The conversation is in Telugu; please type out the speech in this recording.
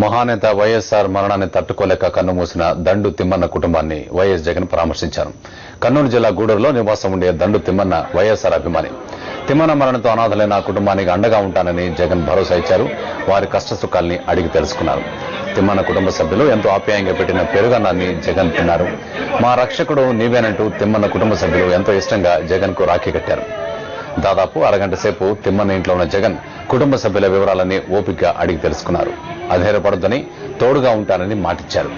మహానేత వైఎస్ఆర్ మరణాన్ని తట్టుకోలేక కన్నుమూసిన దండు తిమ్మన్న కుటుంబాన్ని వైఎస్ జగన్ పరామర్శించారు. కర్నూలు జిల్లా గూడూరులో నివాసం ఉండే దండు తిమ్మన్న వైఎస్ఆర్ అభిమాని. తిమ్మన్న మరణంతో అనాథలైన కుటుంబానికి అండగా ఉంటానని జగన్ భరోసా ఇచ్చారు. వారి కష్టసుఖాల్ని అడిగి తెలుసుకున్నారు. తిమ్మన్న కుటుంబ సభ్యులు ఎంతో ఆప్యాయంగా పెట్టిన పెరుగన్నాన్ని జగన్ తిన్నారు. మా రక్షకుడు నీవేనంటూ తిమ్మన్న కుటుంబ సభ్యులు ఎంతో ఇష్టంగా జగన్ కు రాఖీ కట్టారు. దాదాపు అరగంట సేపు తిమ్మన్న ఇంట్లో ఉన్న జగన్ కుటుంబ సభ్యుల వివరాలన్నీ ఓపికగా అడిగి తెలుసుకున్నారు. అధైర్యపడొద్దని, తోడుగా ఉంటానని మాటిచ్చారు.